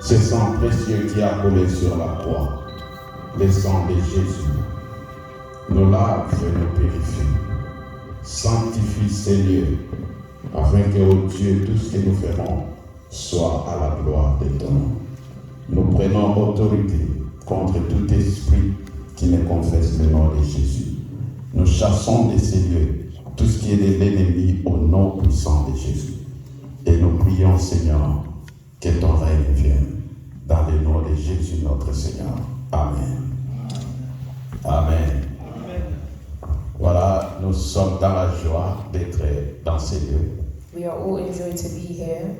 Ce sang précieux qui a coulé sur la croix, le sang de Jésus, nous lave et nous purifie. Sanctifie ces lieux, afin que, ô Dieu, tout ce que nous ferons soit à la gloire de ton nom. Nous prenons autorité contre tout esprit qui ne confesse le nom de Jésus. Nous chassons de ces lieux tout ce qui est de l'ennemi au nom puissant de Jésus. Et nous prions, Seigneur, que ton règne vienne. Dans le nom de Jésus, notre Seigneur. Amen. Amen. Voilà, nous sommes dans la joie d'être dans ces lieux. We are all enjoyed to be here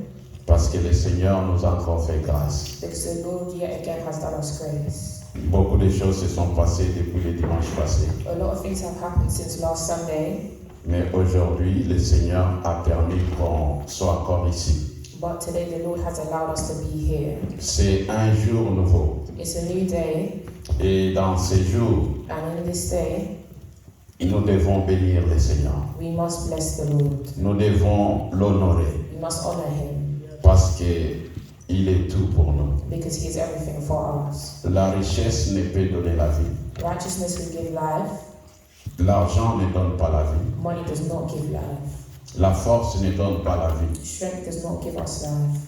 Parce que le Seigneur nous a encore fait grâce. because the Lord yet again has done us grace. Beaucoup de choses se sont passées depuis le dimanche passé. A lot of things have happened since last Sunday, Mais aujourd'hui, le Seigneur a permis qu'on soit encore ici. but today the Lord has allowed us to be here. C'est un jour nouveau. It's a new day, Et dans ce jour, and in this day, nous devons bénir le Seigneur. we must bless the Lord. Nous devons l'honorer We must honor Him parce qu'il est tout pour nous. because He is everything for us. La richesse ne peut donner la vie. Righteousness will give life, L'argent ne donne pas la vie. money does not give life, La force ne donne pas la vie. strength does not give us life,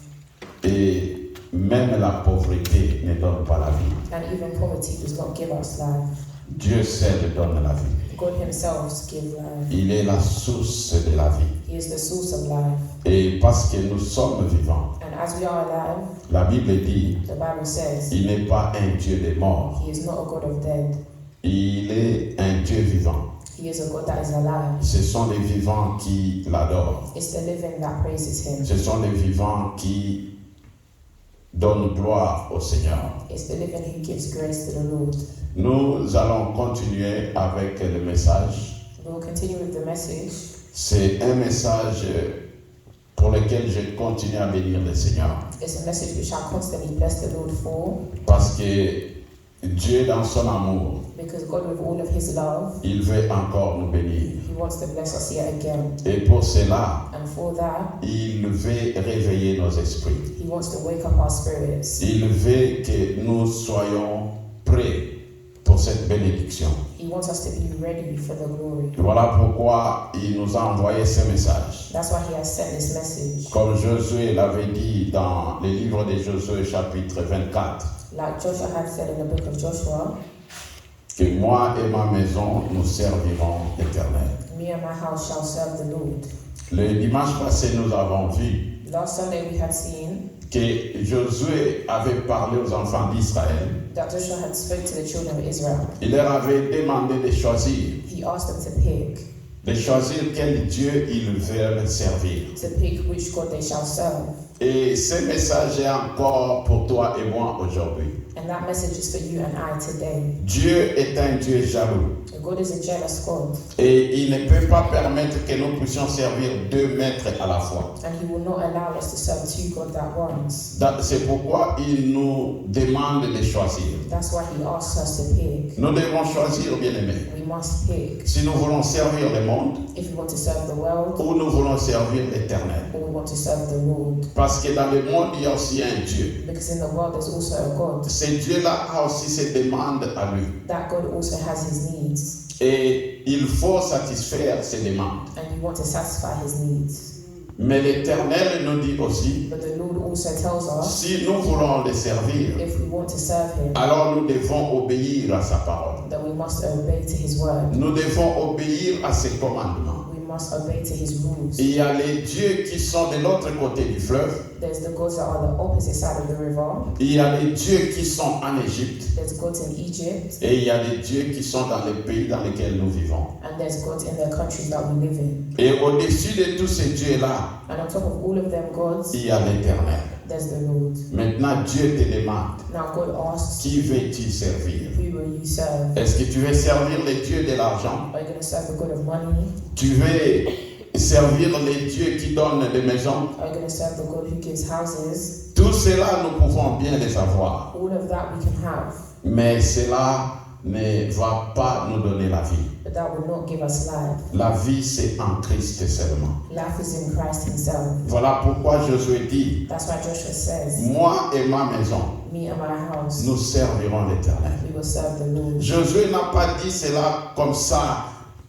Et même la pauvreté ne donne pas la vie. and even poverty does not give us life. Dieu seul donne la vie. God Himself gives life. Il est la source de la vie. He is the source of life. Et parce que nous sommes vivants, And as we are alive, la Bible dit, the Bible says il n'est pas un Dieu des morts. He is not a God of dead. Il est un Dieu vivant. He is a God that is alive. Ce sont les vivants qui l'adorent. It's the living that praises Him. Ce sont les vivants qui donnent gloire au Seigneur. It's the living who gives grace to the Lord. Nous allons continuer avec le message. We will continue with the message. C'est un message pour lequel je continue à bénir le Seigneur. It's a message which I constantly bless the Lord for, Parce que Dieu, dans son amour, because God, with all of His love, il veut encore nous bénir. He wants to bless us yet again. Et pour cela, And for that, il veut réveiller nos esprits. He wants to wake up our spirits. Il veut que nous soyons prêts pour cette bénédiction. He wants us to be ready for the glory. Voilà pourquoi il nous a envoyé ce message. That's why He has sent this message. Comme Josué l'avait dit dans le livre de Josué chapitre 24, Like Joshua had said in the book of Joshua, que moi et ma maison, nous servirons l'Éternel. me and my house shall serve the Lord. Le dimanche passé, nous avons vu Last Sunday we had seen que Josué avait parlé aux enfants d'Israël. that Joshua had spoke to the children of Israel. Il leur avait demandé de choisir He asked them to choisir quel Dieu ils veulent servir. pick which God they shall serve. Et ce message est encore pour toi et moi aujourd'hui. And that message is for you and I today. Dieu est un Dieu jaloux. God is a jealous God, Et il ne peut pas permettre que nous puissions servir deux maîtres à la fois. and He will not allow us to serve two gods at once. C'est pourquoi il nous demande de choisir. That's why He asks us to pick. Nous devons choisir, bien-aimés. We must pick Si nous voulons servir le monde if we want to serve the world ou nous voulons servir l'Éternel. or we want to serve the Lord. Parce que dans le monde, il y a aussi un Dieu. Because in the world there's also a God. Ce Dieu-là a aussi ses demandes à lui. That God also has His needs, Et il faut satisfaire ses demandes. and you want to satisfy His needs. Mais l'Éternel nous dit aussi, But the Lord also tells us si nous voulons le servir, if we want to serve Him, alors nous devons obéir à sa parole. that we must obey to His word. Nous devons obéir à ses commandements. We must obey to His rules. Il y a les dieux qui sont de l'autre côté du fleuve. There's the gods that are the opposite side of the river. Il y a les dieux qui sont en Égypte. There's gods in Egypt, Et il y a les dieux qui sont dans les pays dans lesquels nous vivons. and there's gods in the countries that we live in. Et au-dessus de tous ces dieux-là, And on top of all of them gods, il y a l'Éternel. there's the Lord. Maintenant, Dieu te demande, Now God asks, qui veux-tu servir? who will you serve? Est-ce que tu veux servir les dieux de l'argent? Are you going to serve the God of money? Tu veux servir les dieux qui donnent des maisons? Are you going to serve the God who gives houses? Tout cela, nous pouvons bien les avoir. All of that we can have. Mais cela ne va pas nous donner la vie. but that will not give us life. La vie, c'est en Christ seulement. Life is in Christ himself. Voilà pourquoi Josué dit, That's why Joshua says, moi et ma maison, me and my house, nous servirons l'Éternel. we will serve the Lord. Josué n'a pas dit cela comme ça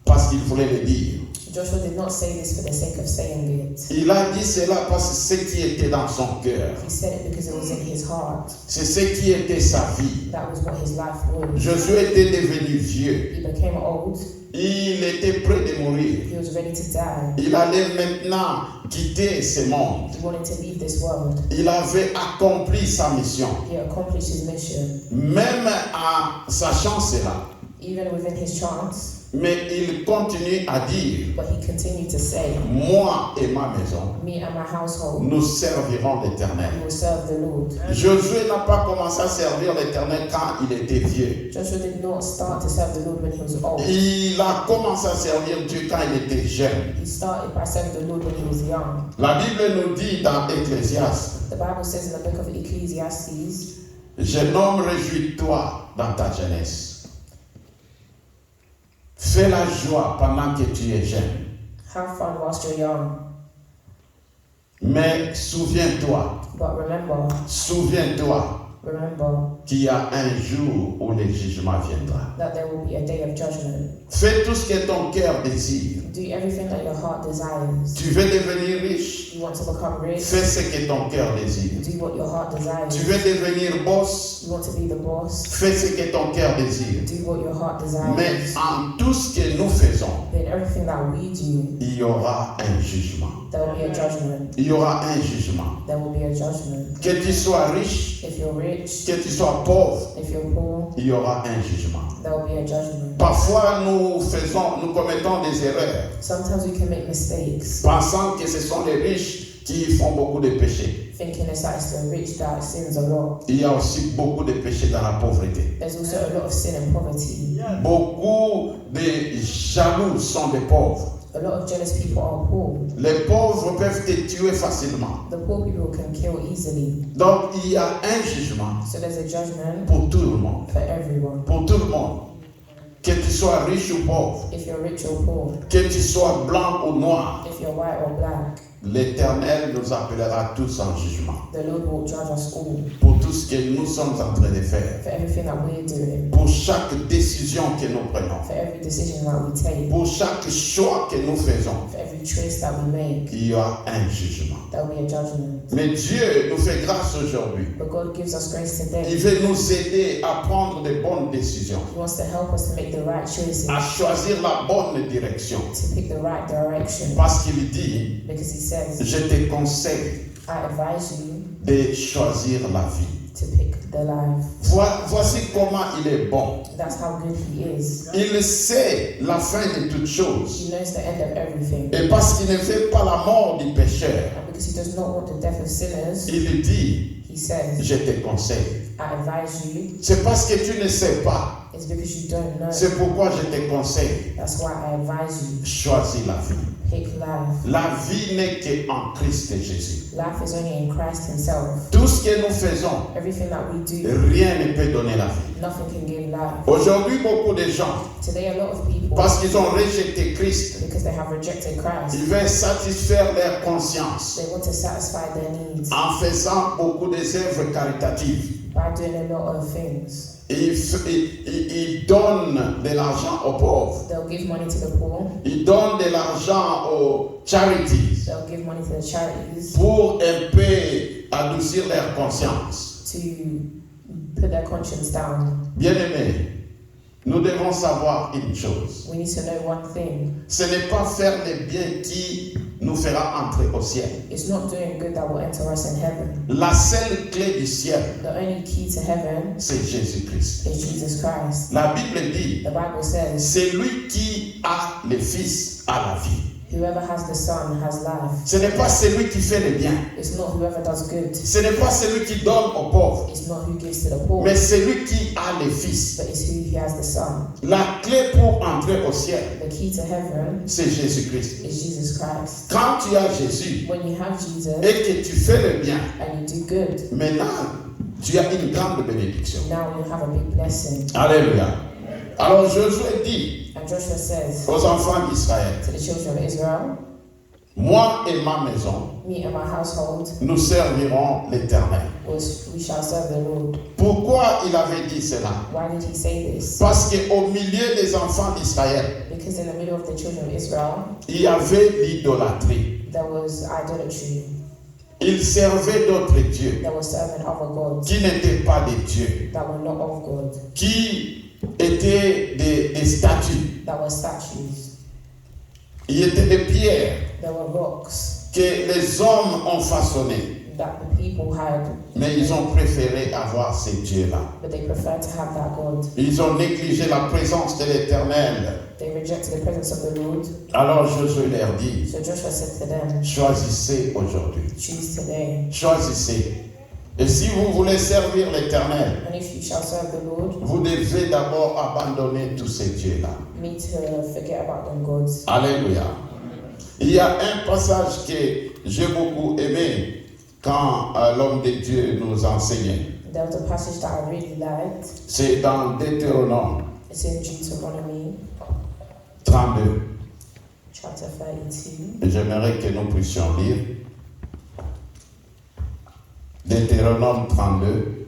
parce qu'il voulait le dire. Joshua did not say this for the sake of saying it. Il a dit cela parce que c'est ce qui était dans son cœur. He said it because it was in his heart. C'est ce qui était sa vie. That was what his life was. Josué était devenu vieux. He became old. Il était prêt de mourir. He was ready to die. Il allait maintenant quitter ce monde. He wanted to leave this world. Il avait accompli sa mission. He accomplished his mission. Même en sachant cela. Even within his chance, Mais il continue à dire, but he continued to say, moi et ma maison, me and my household, nous servirons we l'Éternel. will serve the Lord. Josué n'a pas commencé à servir l'Éternel quand il était vieux. Joshua did not start to serve the Lord when he was old. Il a commencé à servir Dieu quand il était jeune. He started by serving the Lord when he was young. La Bible nous dit dans Ecclésiaste, The Bible says in the book of Ecclesiastes, jeune homme, réjouis-toi dans ta jeunesse. Fais la joie pendant que tu es jeune. have fun whilst you're young, Mais souviens-toi remember qu'il y a un jour où le jugement viendra. that there will be a day of judgment. Fais tout ce que ton cœur désire. Do everything that your heart desires. Tu veux devenir riche? You want to become rich? Fais ce que ton cœur désire. Do what your heart desires. Tu veux devenir boss? You want to be the boss? Fais ce que ton cœur désire. Do what your heart Mais desires. en tout ce que nous faisons, But in everything that we do, il y aura un jugement. there will be a judgment. Il y aura un jugement. There will be a judgment. Que tu sois riche, If you're rich, que tu sois pauvre, if you're poor, il y aura un jugement. there will be a judgment. Parfois, nous commettons des erreurs, Sometimes we can make mistakes, pensant que ce sont les riches qui font beaucoup de péchés. thinking it's like the rich that sins a lot. Il y a aussi beaucoup de péchés dans la pauvreté. There's also a lot of sin and poverty. Beaucoup de jaloux sont des pauvres. A lot of jealous people are poor. Les pauvres peuvent te tuer facilement. The poor people can kill easily. Donc, il y a un jugement So there's a judgment pour tout le monde. for everyone. Pour tout le monde. Que tu sois riche ou pauvre, If you're rich or poor, que tu sois blanc ou noir, if you're white or black, l'Éternel nous appellera tous en jugement. the Lord will judge us all Pour tout ce que nous sommes en train de faire. for everything that we're doing, Pour chaque décision que nous prenons. for every decision that we take, Pour chaque choix que nous faisons. for every choice that we make. Il y aura un jugement. There will be a judgment. Mais Dieu nous fait grâce aujourd'hui. But God gives us grace Il today. veut nous aider à prendre de bonnes décisions. He wants to help us to make the right choices, À choisir la bonne direction. to pick the right direction. Parce qu'il dit, Because He says, je te conseille I advise you de choisir la vie. to pick the life. Voici comment il est bon. That's how good He is. Il sait la fin de toutes choses. He knows the end of everything. Et parce qu'il ne fait pas la mort du pécheur, And because He does not want the death of sinners, il dit, He says, je te conseille. I advise you. C'est parce que tu ne sais pas. It's because you don't know. C'est pourquoi je te conseille. That's why I advise you. Choisis la vie. Pick life. La vie n'est qu'en Christ Jésus. Life is only in Christ Himself. Tout ce que nous faisons, Everything that we do, rien ne peut donner la vie. nothing can give life. Aujourd'hui, beaucoup de gens, Today, a lot of people, parce qu'ils ont rejeté Christ, because they have rejected Christ, ils veulent satisfaire leur conscience they want to satisfy their needs en faisant beaucoup des œuvres caritatives. by doing a lot of things. Ils donnent de l'argent aux pauvres. They'll give money to the poor. Ils donnent de l'argent aux charities They'll give money to the charities pour un peu adoucir leur conscience. to put their conscience down. Bien-aimés, nous devons savoir une chose. We need to know one thing. Ce n'est pas faire le bien qui nous fera entrer au ciel. It's not doing good that will enter us in heaven. La seule clé du ciel, The only key to heaven c'est Jésus-Christ. is Jesus Christ. La Bible dit, The Bible says, c'est lui qui a le Fils à la vie. whoever has the Son has life. Ce n'est pas celui qui fait le bien. It's not whoever does good. Ce n'est pas celui qui donne aux pauvres. It's not who gives to the poor. Mais celui qui a le Fils. But it's who has the Son. La clé pour entrer au ciel, The key to heaven c'est Jésus-Christ. is Jesus Christ. Quand tu as Jésus When you have Jesus et que tu fais le bien, and you do good, maintenant, tu as une grande bénédiction. now you have a big blessing. Alléluia. Alors Josué dit And Joshua says aux enfants d'Israël, to the children of Israel, moi et ma maison, me and my household, nous servirons l'Éternel. we shall serve the Lord. Pourquoi il avait dit cela? Why did he say this? Parce qu'au milieu des enfants d'Israël, Because in the middle of the children of Israel, il y avait l'idolâtrie. there was idolatry. Ils servaient d'autres dieux They were serving other gods qui n'étaient pas des dieux, that were not of God, qui étaient des statues. that were statues. Ils étaient des pierres There were rocks que les hommes ont façonnées. that the people had, Mais ils ont préféré avoir ces dieux-là. but they preferred to have that God. Ils ont négligé la présence de l'Éternel. They rejected the presence of the Lord. Alors Josué leur dit, So Joshua said to them, choisissez aujourd'hui. choose today. Choisissez. Et si vous voulez servir l'Éternel, And if you shall serve the Lord, vous devez d'abord abandonner tous ces dieux-là. me to forget about them gods. Alléluia. Il y a un passage que j'ai beaucoup aimé quand l'homme de Dieu nous enseignait. There was a passage that I really liked. C'est dans Deutéronome It's in Deuteronomy 32. chapter 32. Et j'aimerais que nous puissions lire Deutéronome 32.